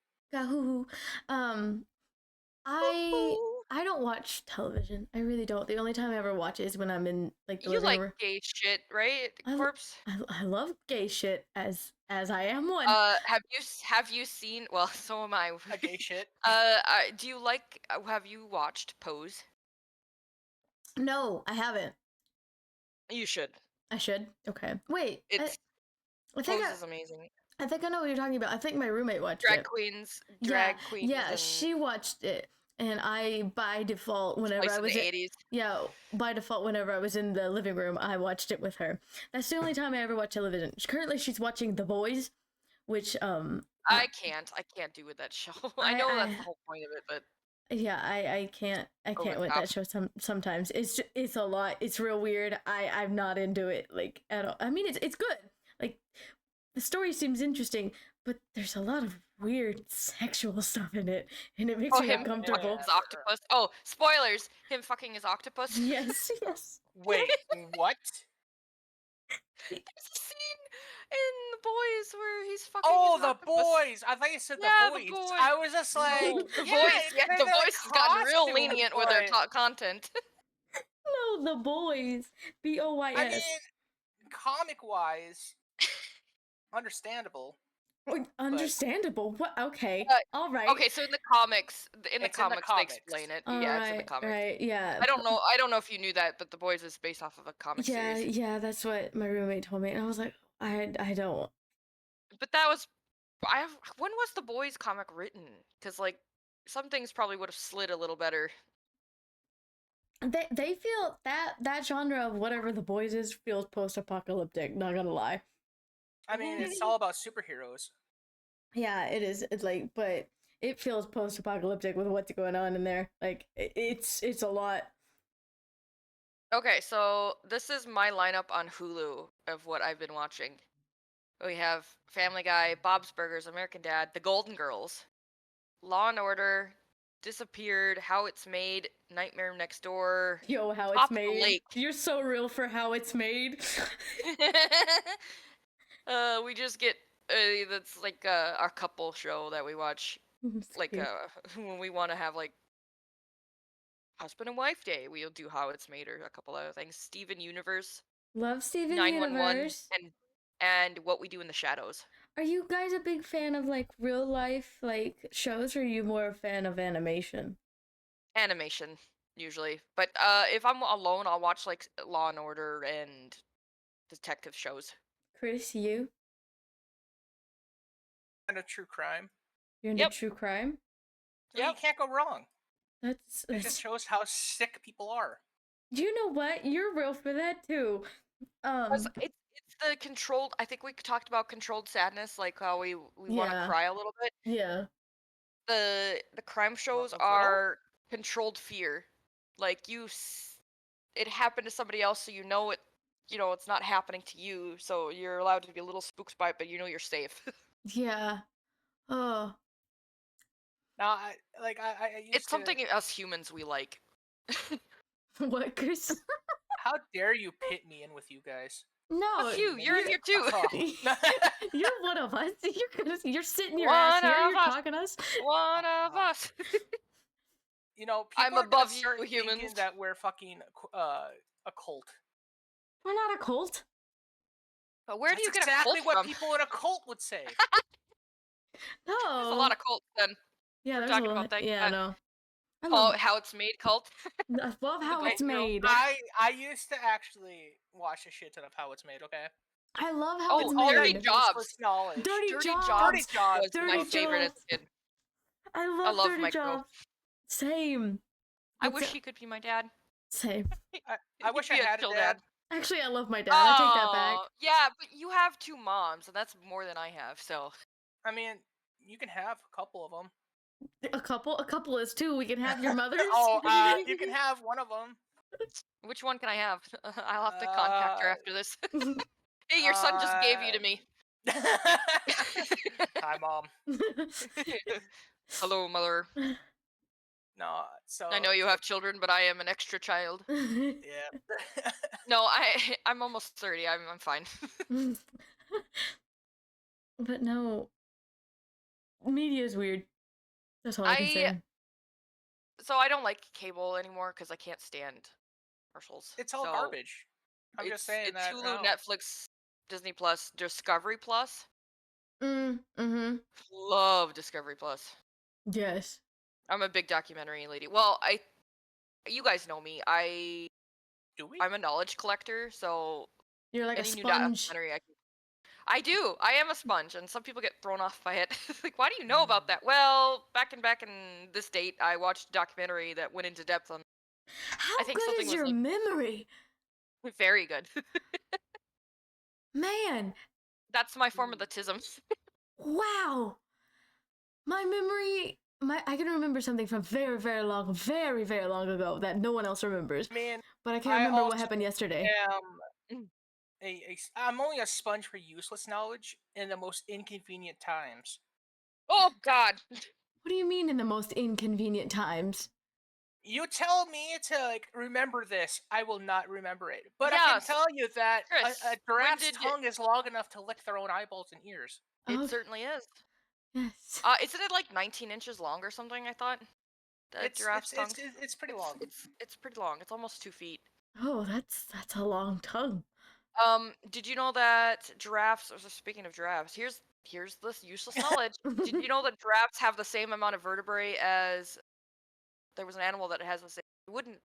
I don't watch television. I really don't. The only time I ever watch is when I'm in like the living room. You like gay shit, right, Corpse? I love gay shit as I am one. Have you seen? Well, so am I. A gay shit. Do you like? Have you watched Pose? No, I haven't. You should. I should. Okay. Wait. Pose is amazing. I think I know what you're talking about. I think my roommate watched Drag it. Queens. Yeah, she watched it. And I, by default, whenever I was whenever I was in the living room, I watched it with her. That's the only time I ever watch television. Currently, she's watching The Boys, which I can't do with that show. I know that's the whole point of it, but Yeah, I can't Over the with top. that show sometimes. It's a lot. It's real weird. I'm not into it like at all. I mean, it's good. Like the story seems interesting, but there's a lot of weird sexual stuff in it, and it makes Oh, me him fucking uncomfortable. his octopus. Oh, spoilers! Him fucking his octopus. Yes, yes. Wait, what? There's a scene in The Boys where he's fucking Oh, his the octopus. boys! I thought you said Yeah, the the voice. boys. I was just like, No, the yeah, voice. Yeah, the they're voice has gotten real costumes, lenient with their but content. No, the boys. BOYS. I mean, comic-wise, understandable. Understandable. What? Okay. Uh, All right. Okay, so in the comics, It's in the they comics. explain it. All Yeah, right, it's in the comics. right. Yeah. I don't know if you knew that, but The Boys is based off of a comic Yeah, series. yeah. That's what my roommate told me, and I was like, I don't. But that was, when was The Boys comic written? Because like some things probably would have slid a little better. They feel that genre of whatever the boys is feels post-apocalyptic. Not gonna lie. I mean, it's all about superheroes. Yeah, it is. It's like, but it feels post-apocalyptic with what's going on in there. Like, it's a lot. Okay, so this is my lineup on Hulu of what I've been watching. We have Family Guy, Bob's Burgers, American Dad, The Golden Girls, Law and Order, Disappeared, How It's Made, Nightmare Next Door, Yo, how Top it's of the made. Lake. You're so real for how it's made. We just get that's like our couple show that we watch, like when we want to have like husband and wife day. We'll do How It's Made or a couple other things. Steven Universe, Love Steven 911, Universe. and What We Do in the Shadows. Are you guys a big fan of like real life like shows, or are you more a fan of animation? Animation usually, but if I'm alone, I'll watch like Law and Order and detective shows. Chris, you? And a true crime. You're into true crime? So you can't go wrong. It That's just shows how sick people are. Do you know what? You're real for that too. It's the controlled. I think we talked about controlled sadness, like how we want to Yeah. cry a little bit. Yeah. The crime shows A are controlled fear. Like it happened to somebody else, so you know it. You know it's not happening to you, so you're allowed to be a little spooked by it, but you know you're safe. Yeah. Oh. Now, I used It's something us humans we like. What, Chris? How dare you pit me in with you guys? No. Fuck you. You're in here too. You're one of us. You're sitting your One ass here. of You're us. talking to us. One of us. You know, people I'm are above gonna you, start humans. thinking that we're fucking a cult. We're not a cult. But where do you get exactly a cult what from? people in a cult would say. No. There's a lot of cults then. Yeah, We're there's talking a lot. about that. Yeah, no. How It's Made cult. I love how it's Golden Girls. made. I used to actually watch a shit ton of How It's Made. Okay. I love how it's Oh, made. Dirty Jobs. Knowledge. Dirty Jobs. Dirty Jobs. Was my favorite as a kid. I love love Dirty Mike Jobs. Same. I wish he could be my dad. Same. I wish I He'd be a had a chill dad. Actually, I love my dad. I take that back. Yeah, but you have 2 moms, and that's more than I have. So I mean, you can have a couple of them. A couple is 2. We can have your mother's. You can have one of them. which one can I have? I'll have to contact her after this. Hey, your son just gave you to me. Hi, Mom. Hello, mother. No, so I know you have children, but I am an extra child. Yeah. No, I'm almost 30. I'm fine. But no, media is weird. That's all I can say. So I don't like cable anymore because I can't stand commercials. It's all garbage. I'm just saying it's that. Hulu, Netflix, Disney Plus, Discovery Plus. Mm-hmm. Love Discovery Plus. Yes. I'm a big documentary lady. Well, you guys know me. Do we? I'm a knowledge collector, so You're like any a new sponge. documentary I do. I am a sponge, and some people get thrown off by it. Like, why do you know about that? Well, back in this date, I watched a documentary that went into depth on. How I think good something is was, your like, memory? Very good. Man. That's my form of the tism. Wow. My memory I can remember something from very, very long, very, very long ago that no one else remembers. Man, but I can't remember what happened yesterday. I'm only a sponge for useless knowledge in the most inconvenient times. Oh God! What do you mean in the most inconvenient times? You tell me to remember this, I will not remember it. But I can tell you that Chris, a giraffe's tongue is long enough to lick their own eyeballs and ears. It certainly is. Yes. Isn't it like 19 inches long or something? I thought. Giraffe's tongue. It's pretty long. It's pretty long. It's almost 2 feet. Oh, that's a long tongue. Did you know that giraffes? Speaking of giraffes, here's this useless knowledge. Did you know that giraffes have the same amount of vertebrae as? There was an animal that has the same. It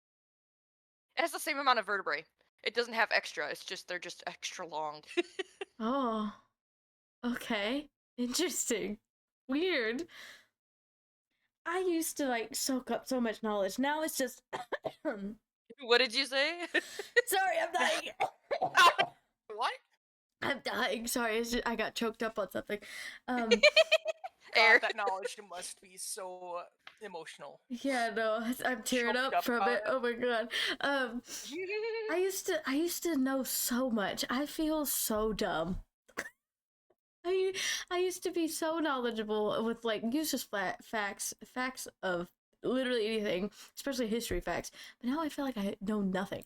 has the same amount of vertebrae. It doesn't have extra. It's just they're just extra long. Oh. Okay. Interesting. Weird. I used to soak up so much knowledge. Now it's just What did you say? Sorry, I'm dying. What? I'm dying. Sorry, I got choked up on something. That knowledge must be so emotional. Yeah, no, I'm tearing up from it. Oh my god. I used to know so much. I feel so dumb. I used to be so knowledgeable with useless facts of literally anything, especially history facts. But now I feel like I know nothing.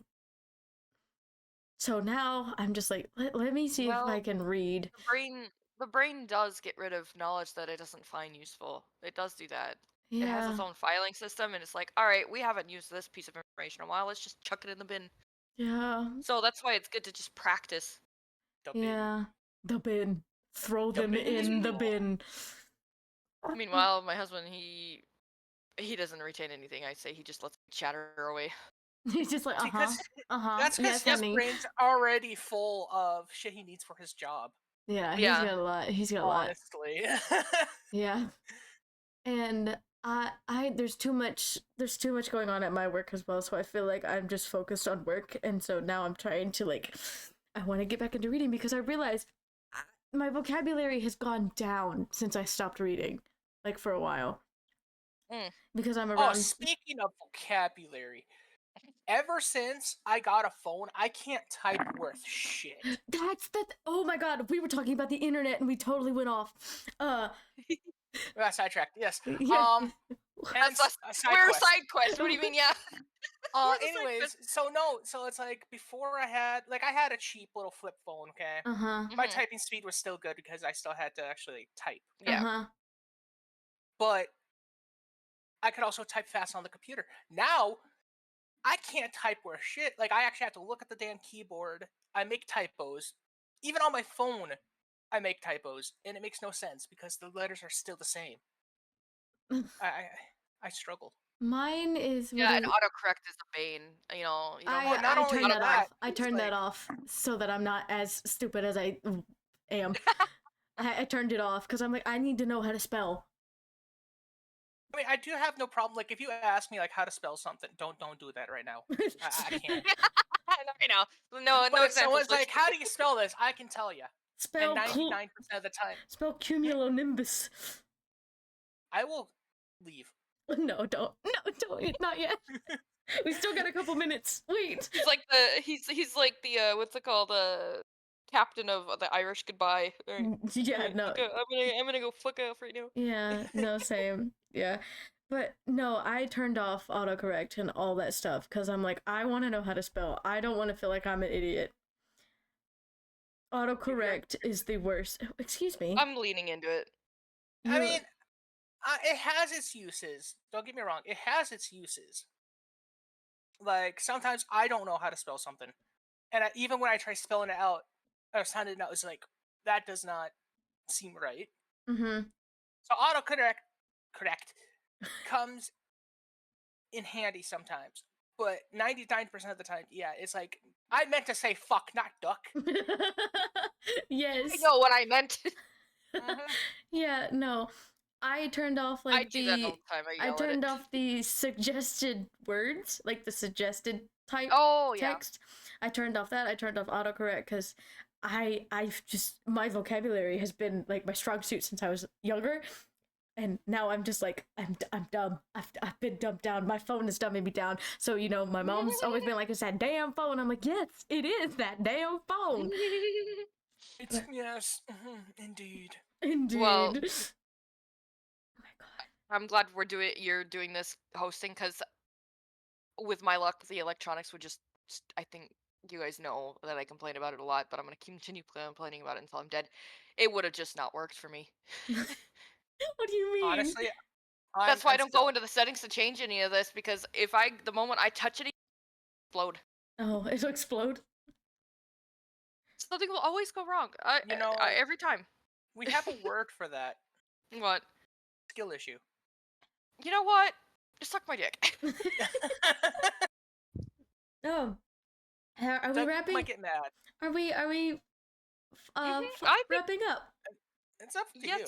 So now I'm just let me see if I can read. The brain does get rid of knowledge that it doesn't find useful. It does do that. Yeah. It has its own filing system, and it's like, all right, we haven't used this piece of information in a while. Let's just chuck it in the bin. Yeah. So that's why it's good to just practice. The bin. Throw them in the bin. Meanwhile, my husband, he doesn't retain anything. I say he just lets it chatter away. He's just like, That's because his brain's already full of shit he needs for his job. Yeah, he's got a lot. He's got a lot. Honestly. Yeah. And there's too much going on at my work as well, so I feel like I'm just focused on work, and so now I'm trying to I want to get back into reading because I realized my vocabulary has gone down since I stopped reading, for a while. Because I'm around. Oh, speaking of vocabulary, ever since I got a phone, I can't type worth shit. Oh my god, we were talking about the internet and we totally went off. Sidetracked, yes. Yeah. We're side quest. What do you mean, yeah? Anyways, so it's before I had a cheap little flip phone, okay? My typing speed was still good because I still had to actually type. Yeah. But I could also type fast on the computer. Now, I can't type worth shit. I actually have to look at the damn keyboard. I make typos. Even on my phone, I make typos, and it makes no sense because the letters are still the same. I struggle. Mine is and autocorrect is a bane. You don't I turned that off. I turned that off so that I'm not as stupid as I am. I turned it off because I'm I need to know how to spell. I mean, I do have no problem. If you ask me how to spell something, don't do that right now. I can't. No. If someone's how do you spell this? I can tell you. Spell 99% of the time. Spell cumulonimbus. I will leave. No, don't. No, don't. Not yet. We still got a couple minutes. Wait. He's like the what's it called? Captain of the Irish Goodbye. Right. Yeah, no. I'm gonna go fuck off right now. Yeah, no, same. Yeah. But no, I turned off autocorrect and all that stuff because I'm I want to know how to spell. I don't want to feel like I'm an idiot. Autocorrect is the worst. Excuse me. I'm leaning into it. I mean, it has its uses. Don't get me wrong. It has its uses. Sometimes I don't know how to spell something. And even when I try spelling it out, or sounding it out, it's that does not seem right. So autocorrect comes in handy sometimes. But 99% of the time, yeah, it's I meant to say fuck, not duck. Yes. I know what I meant. Yeah, no. I turned off I do that all the time. I turned off the suggested words, the suggested type text. I turned off that. I turned off autocorrect because I've just my vocabulary has been my strong suit since I was younger. And now I'm just like, I'm dumb. I've been dumbed down. My phone is dumbing me down. So, you know, my mom's always been like, it's that damn phone. I'm like, yes, it is that damn phone. It's, yes, indeed. Indeed. Well, oh my god. I'm glad you're doing this hosting, because with my luck, the electronics would just, I think you guys know that I complain about it a lot, but I'm going to continue complaining about it until I'm dead. It would have just not worked for me. What do you mean? Honestly, that's why I don't go into the settings to change any of this, because the moment I touch it, it'll explode. Oh, it'll explode? Something will always go wrong. Every time. We have a word for that. What? Skill issue. You know what? Just suck my dick. Oh. Are we wrapping? Might get mad. Are we wrapping up? It's up to you.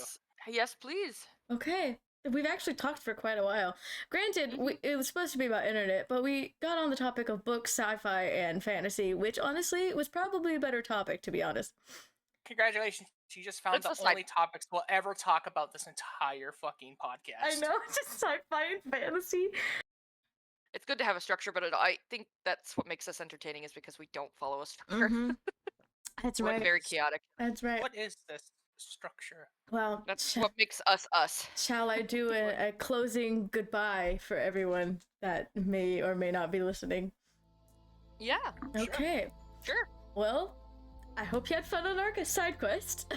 Yes, please. Okay. We've actually talked for quite a while. Granted, it was supposed to be about internet, but we got on the topic of books, sci-fi, and fantasy, which honestly was probably a better topic, to be honest. Congratulations. You just found the only topics we'll ever talk about this entire fucking podcast. I know, it's just sci-fi and fantasy. It's good to have a structure, but I think that's what makes us entertaining, is because we don't follow a structure. Mm-hmm. That's right. We're very chaotic. That's right. What is this structure? Well, that's what makes us us. Shall I do a closing goodbye for everyone that may or may not be listening? Yeah. Okay. Sure. Well, I hope you had fun on our side quest.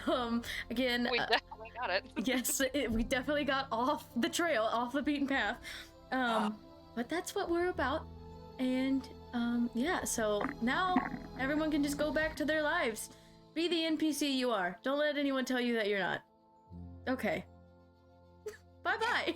Again, we definitely got it. Yes, we definitely got off the trail, off the beaten path. But that's what we're about. And yeah, so now everyone can just go back to their lives. Be the NPC you are. Don't let anyone tell you that you're not. Okay. Bye-bye.